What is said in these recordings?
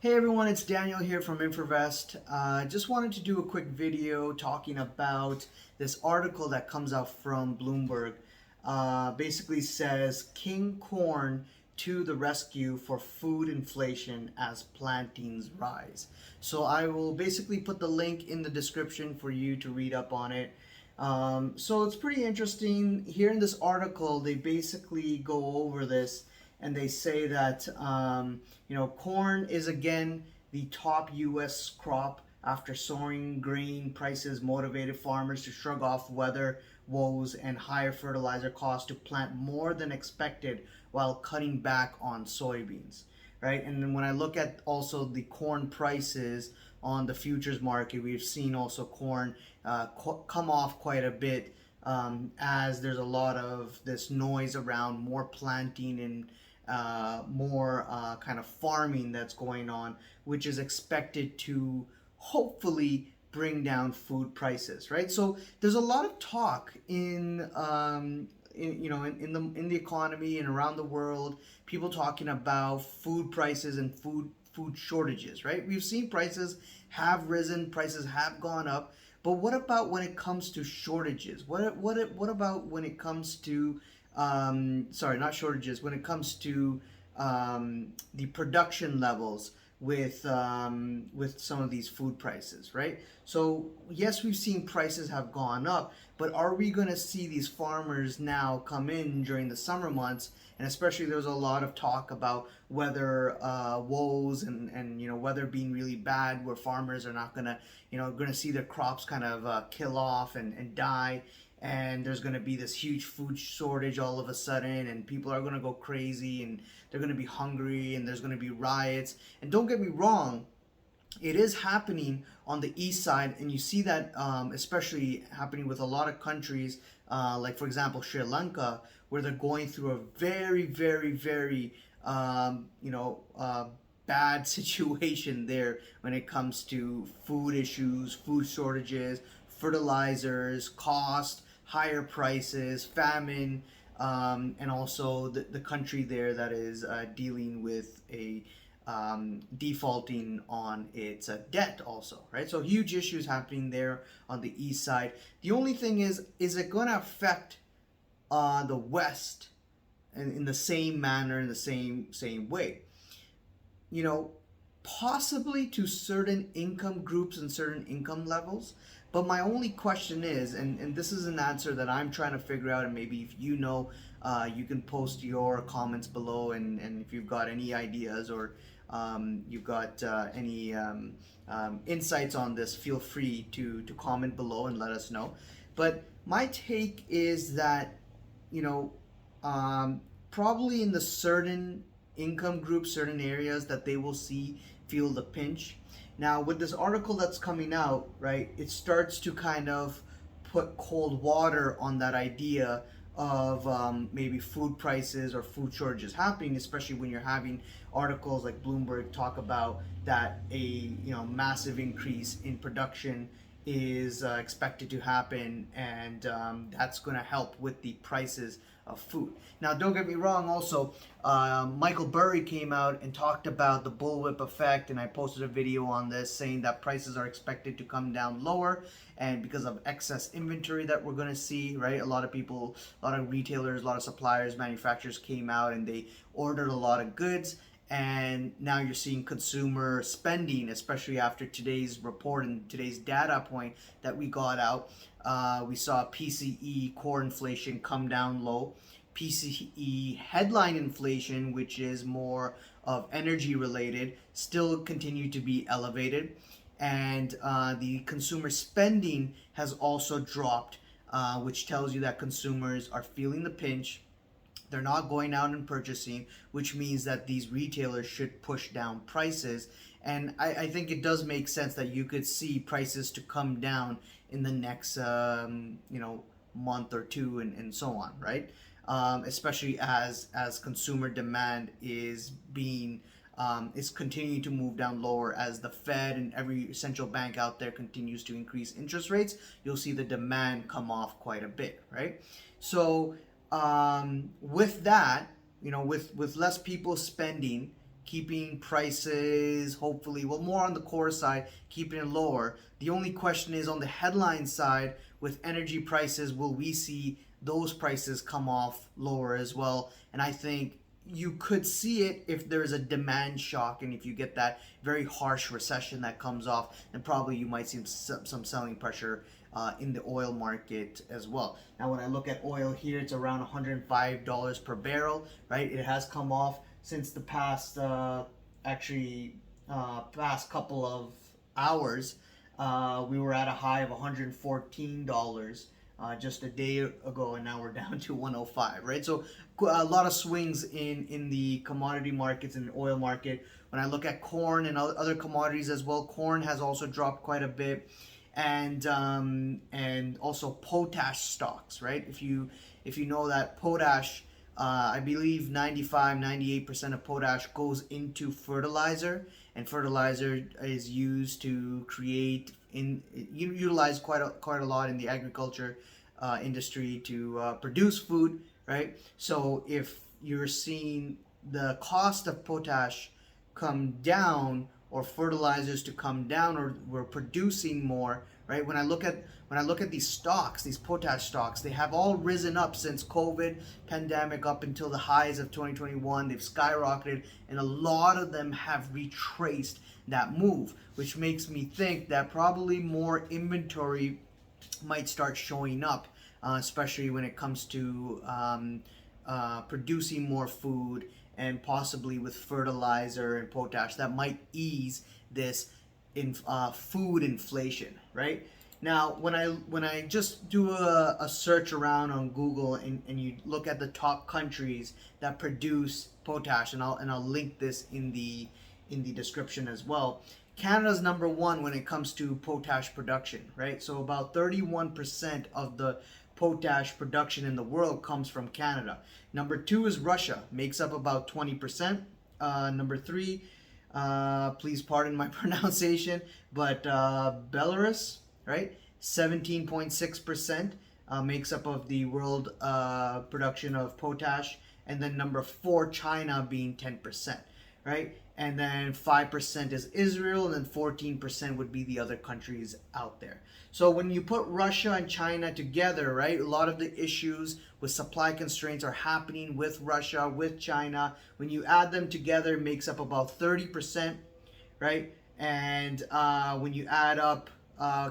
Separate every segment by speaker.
Speaker 1: Hey everyone, it's Daniel here from Infovest. Just wanted to do a quick video talking about this article that comes out from Bloomberg. Basically says King Corn to the rescue for food inflation as plantings rise. So I will basically put the link in the description for you to read up on it. So it's pretty interesting. Here in this article, they basically go over this and they say that corn is again the top U.S. crop after soaring grain prices motivated farmers to shrug off weather woes and higher fertilizer costs to plant more than expected while cutting back on soybeans. Right, and then when I look at also the corn prices on the futures market, we've seen also corn come off quite a bit as there's a lot of this noise around more planting and more kind of farming that's going on, which is expected to hopefully bring down food prices, right? So there's a lot of talk in the economy and around the world, people talking about food prices and food shortages, right? We've seen prices have risen, prices have gone up, but what about when it comes to shortages? What about when it comes to sorry, not shortages, when it comes to the production levels with some of these food prices, right? So yes, we've seen prices have gone up, but are we going to see these farmers now come in during the summer months? And especially there's a lot of talk about weather woes and weather being really bad, where farmers are not gonna see their crops kind of kill off and die, and there's going to be this huge food shortage all of a sudden, and people are going to go crazy, and they're going to be hungry, and there's going to be riots. And don't get me wrong, it is happening on the east side, and you see that especially happening with a lot of countries, like for example Sri Lanka, where they're going through a very, very, very bad situation there when it comes to food issues, food shortages, fertilizers, cost, higher prices, famine, and also the country there that is dealing with a defaulting on its debt also, right? So huge issues happening there on the east side. The only thing is it going to affect the west in the same manner, in the same way? You know, possibly to certain income groups and certain income levels. But my only question is, and this is an answer that I'm trying to figure out, and maybe if you know, you can post your comments below, and if you've got any ideas or you've got any insights on this, feel free to comment below and let us know. But my take is that, you know, probably in the certain income groups, certain areas that they will feel the pinch. Now, with this article that's coming out, right, it starts to kind of put cold water on that idea of maybe food prices or food shortages happening, especially when you're having articles like Bloomberg talk about that a massive increase in production is expected to happen, and that's going to help with the prices of food. Now, don't get me wrong. Also, Michael Burry came out and talked about the bullwhip effect, and I posted a video on this saying that prices are expected to come down lower, and because of excess inventory that we're going to see, right? A lot of people, a lot of retailers, a lot of suppliers, manufacturers came out and they ordered a lot of goods, and now you're seeing consumer spending, especially after today's report and today's data point that we got out. We saw PCE core inflation come down low. PCE headline inflation, which is more of energy related, still continue to be elevated. And the consumer spending has also dropped, which tells you that consumers are feeling the pinch. They're not going out and purchasing, which means that these retailers should push down prices. And I think it does make sense that you could see prices to come down in the next month or two, and so on, right? Especially as consumer demand is continuing to move down lower as the Fed and every central bank out there continues to increase interest rates. You'll see the demand come off quite a bit, right? So with that, with less people spending, keeping prices, hopefully, well, more on the core side, keeping it lower. The only question is on the headline side with energy prices, will we see those prices come off lower as well? And I think you could see it if there's a demand shock, and if you get that very harsh recession that comes off, then probably you might see some selling pressure in the oil market as well. Now, when I look at oil here, it's around $105 per barrel, right? It has come off since the past, past couple of hours. We were at a high of $114 just a day ago, and now we're down to 105, right? So a lot of swings in the commodity markets and the oil market. When I look at corn and other commodities as well, corn has also dropped quite a bit, and also potash stocks, right? If you know that potash, I believe 95-98% of potash goes into fertilizer, and fertilizer is used to create utilized quite a lot in the agriculture industry to produce food, right? So if you're seeing the cost of potash come down, or fertilizers to come down, or we're producing more, right? When I look at these stocks, these potash stocks, they have all risen up since COVID pandemic up until the highs of 2021. They've skyrocketed, and a lot of them have retraced that move, which makes me think that probably more inventory might start showing up, especially when it comes to producing more food, and possibly with fertilizer and potash that might ease this food inflation, right? Now, when I just do a search around on Google, and you look at the top countries that produce potash, and I'll link this in the description as well. Canada's number one when it comes to potash production, right? So about 31% of the potash production in the world comes from Canada. Number two is Russia, makes up about 20%. Number three, please pardon my pronunciation, but Belarus, right? 17.6% makes up of the world production of potash. And then number four, China, being 10%, right? And then 5% is Israel, and then 14% would be the other countries out there. So when you put Russia and China together, right, a lot of the issues with supply constraints are happening with Russia, with China. When you add them together, it makes up about 30%, right? And when you add up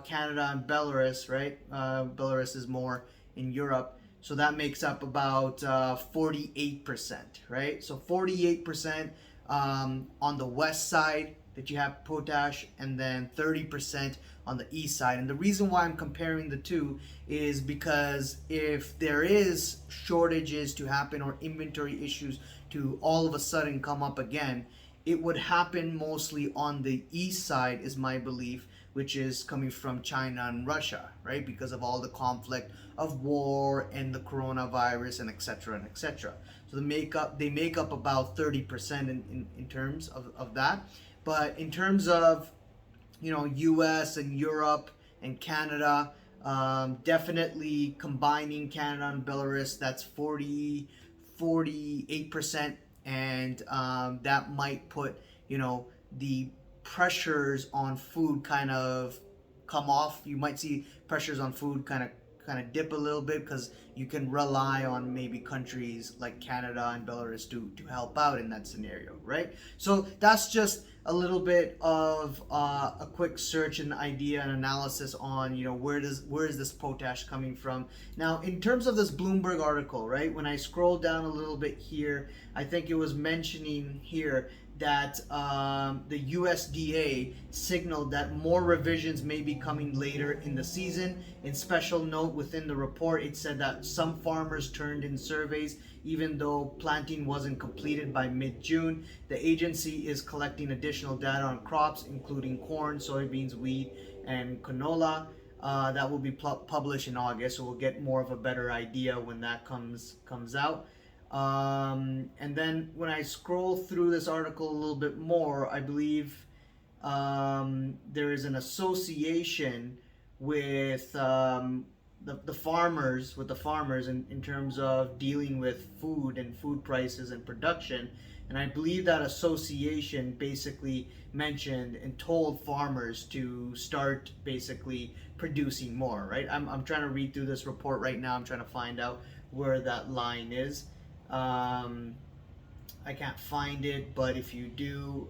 Speaker 1: Canada and Belarus, right, Belarus is more in Europe, so that makes up about 48%, right? So 48% on the west side that you have potash, and then 30% on the east side. And the reason why I'm comparing the two is because if there is shortages to happen, or inventory issues to all of a sudden come up again, it would happen mostly on the east side, is my belief, which is coming from China and Russia, right? Because of all the conflict of war and the coronavirus, and etc. and etc. So they make up about 30% in terms of that. But in terms of, US and Europe and Canada, definitely combining Canada and Belarus, that's 48%, and that might put, the pressures on food kind of come off. You might see pressures on food kind of dip a little bit, because you can rely on maybe countries like Canada and Belarus to help out in that scenario, right? So that's just a little bit of a quick search and idea and analysis on, where is this potash coming from. Now, in terms of this Bloomberg article, right, when I scroll down a little bit here, I think it was mentioning here that the USDA signaled that more revisions may be coming later in the season. In special note within the report, it said that some farmers turned in surveys even though planting wasn't completed by mid-June. The agency is collecting additional data on crops, including corn, soybeans, wheat, and canola. That will be published in August, so we'll get more of a better idea when that comes out. And then when I scroll through this article a little bit more, I believe there is an association with the farmers, in terms of dealing with food and food prices and production. And I believe that association basically mentioned and told farmers to start basically producing more, right? I'm trying to read through this report right now. I'm trying to find out where that line is. Um, I can't find it, but if you do,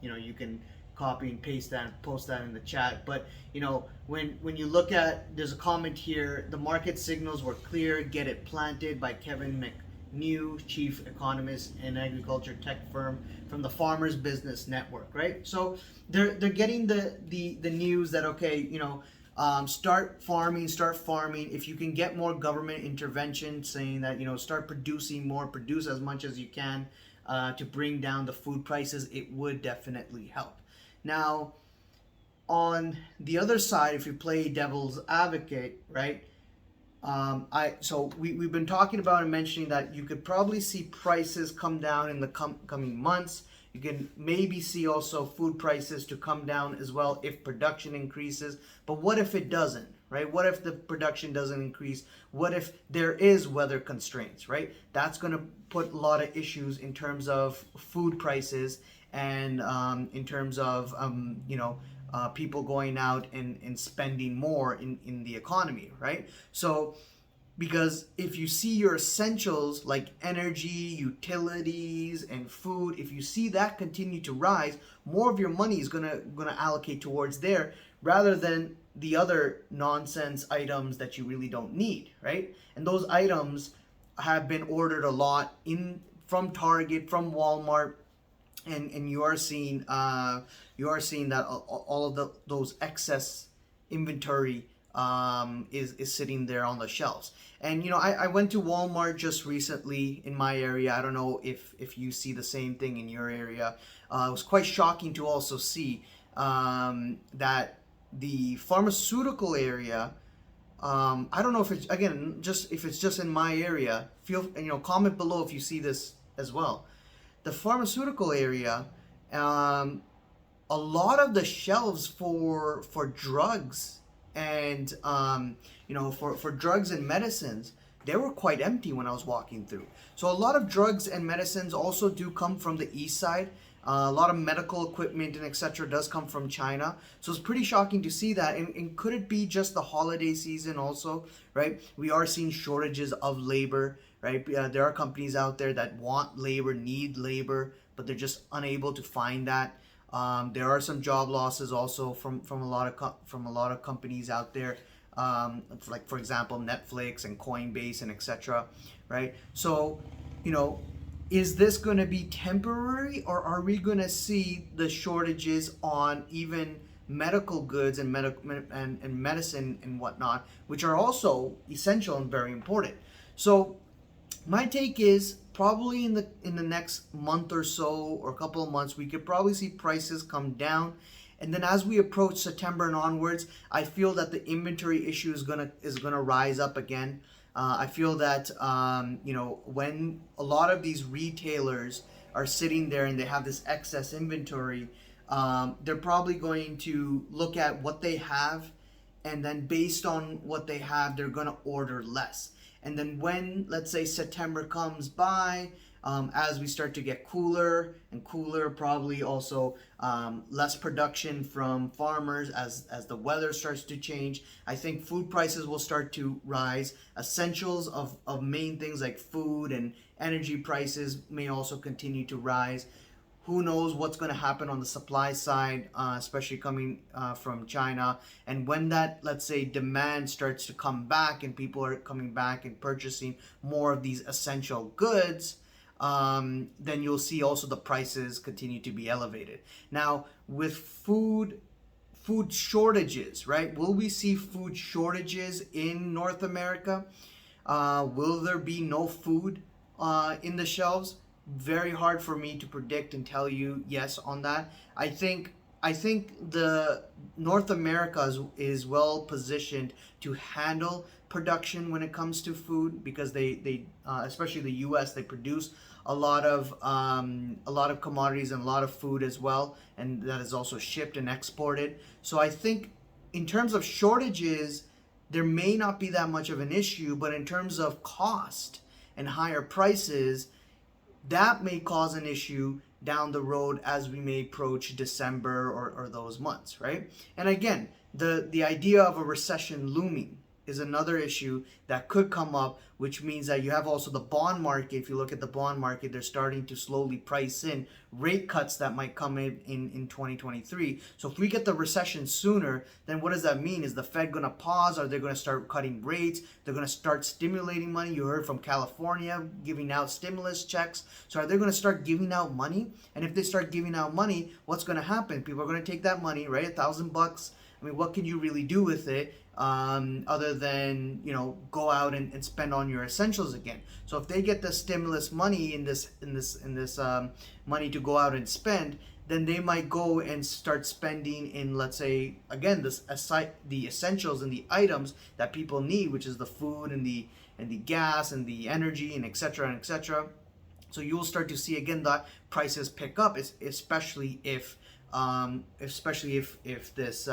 Speaker 1: you can copy and paste that and post that in the chat. But when you look at, there's a comment here. The market signals were clear. Get it planted by Kevin McNew, chief economist and agriculture tech firm from the Farmers Business Network. Right. So they're getting the news that okay, start farming. If you can get more government intervention saying that start producing more, produce as much as you can to bring down the food prices, it would definitely help. Now on the other side, if you play devil's advocate, right, we've been talking about and mentioning that you could probably see prices come down in the coming months. You can maybe see also food prices to come down as well if production increases. But what if it doesn't, right? What if the production doesn't increase? What if there is weather constraints, right? That's going to put a lot of issues in terms of food prices and in terms of, people going out and spending more in the economy, right? So because if you see your essentials like energy, utilities, and food, if you see that continue to rise, more of your money is gonna allocate towards there rather than the other nonsense items that you really don't need, right? And those items have been ordered a lot from Target, from Walmart, and you are seeing that all of those excess inventory is sitting there on the shelves. And I went to Walmart just recently in my area. I don't know if you see the same thing in your area. It was quite shocking to also see that the pharmaceutical area. I don't know if it's if it's just in my area. Comment below if you see this as well. The pharmaceutical area, a lot of the shelves for drugs and for drugs and medicines, they were quite empty when I was walking through. So a lot of drugs and medicines also do come from the east side. A lot of medical equipment and etc. does come from China. So it's pretty shocking to see that. And could it be just the holiday season also, right? We are seeing shortages of labor, right? There are companies out there that want labor, need labor, but they're just unable to find that. There are some job losses also from a lot of companies out there, like for example Netflix and Coinbase and etc. Right? So, is this going to be temporary, or are we going to see the shortages on even medical goods and medicine and whatnot, which are also essential and very important? So my take is probably in the next month or so, or a couple of months, we could probably see prices come down. And then as we approach September and onwards, I feel that the inventory issue is gonna rise up again. I feel that when a lot of these retailers are sitting there and they have this excess inventory, they're probably going to look at what they have, and then based on what they have, they're gonna order less. And then when, let's say, September comes by, as we start to get cooler and cooler, probably also less production from farmers as the weather starts to change, I think food prices will start to rise. Essentials of main things like food and energy prices may also continue to rise. Who knows what's going to happen on the supply side, especially coming from China. And when that, let's say, demand starts to come back and people are coming back and purchasing more of these essential goods, then you'll see also the prices continue to be elevated. Now, with food shortages, right? Will we see food shortages in North America? Will there be no food in the shelves? Very hard for me to predict and tell you yes on that. I think the North America is well positioned to handle production when it comes to food, because they especially the U.S., they produce a lot of commodities and a lot of food as well, and that is also shipped and exported. So I think in terms of shortages, there may not be that much of an issue, but in terms of cost and higher prices, that may cause an issue down the road as we may approach December or those months, right? And again, the idea of a recession looming is another issue that could come up, which means that you have also the bond market. If you look at the bond market, they're starting to slowly price in rate cuts that might come in 2023. So if we get the recession sooner, then what does that mean? Is the Fed going to pause? Are they going to start cutting rates? They're going to start stimulating money. You heard from California giving out stimulus checks. So are they going to start giving out money? And if they start giving out money, what's going to happen? People are going to take that money, right? $1,000. I mean, what can you really do with it other than, go out and spend on your essentials again? So if they get the stimulus money in this money to go out and spend, then they might go and start spending in, let's say, again, the essentials and the items that people need, which is the food and the gas and the energy and et cetera and et cetera. So you will start to see again that prices pick up, especially if this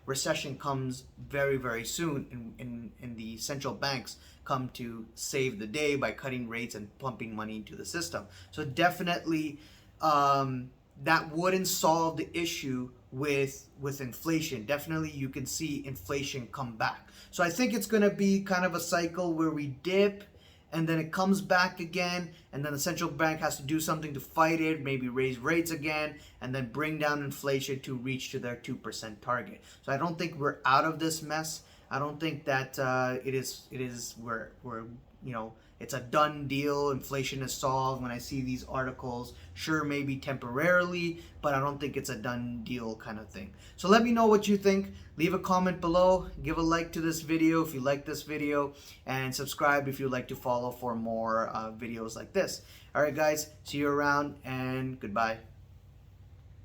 Speaker 1: recession comes very, very soon and the central banks come to save the day by cutting rates and pumping money into the system. So definitely that wouldn't solve the issue with inflation. Definitely you can see inflation come back. So I think it's going to be kind of a cycle where we dip and then it comes back again, and then the central bank has to do something to fight it, maybe raise rates again, and then bring down inflation to reach to their 2% target. So I don't think we're out of this mess. I don't think that we're it's a done deal. Inflation is solved. When I see these articles, sure, maybe temporarily, but I don't think it's a done deal kind of thing. So let me know what you think. Leave a comment below. Give a like to this video if you like this video, and subscribe if you'd like to follow for more videos like this. All right, guys, see you around, and goodbye.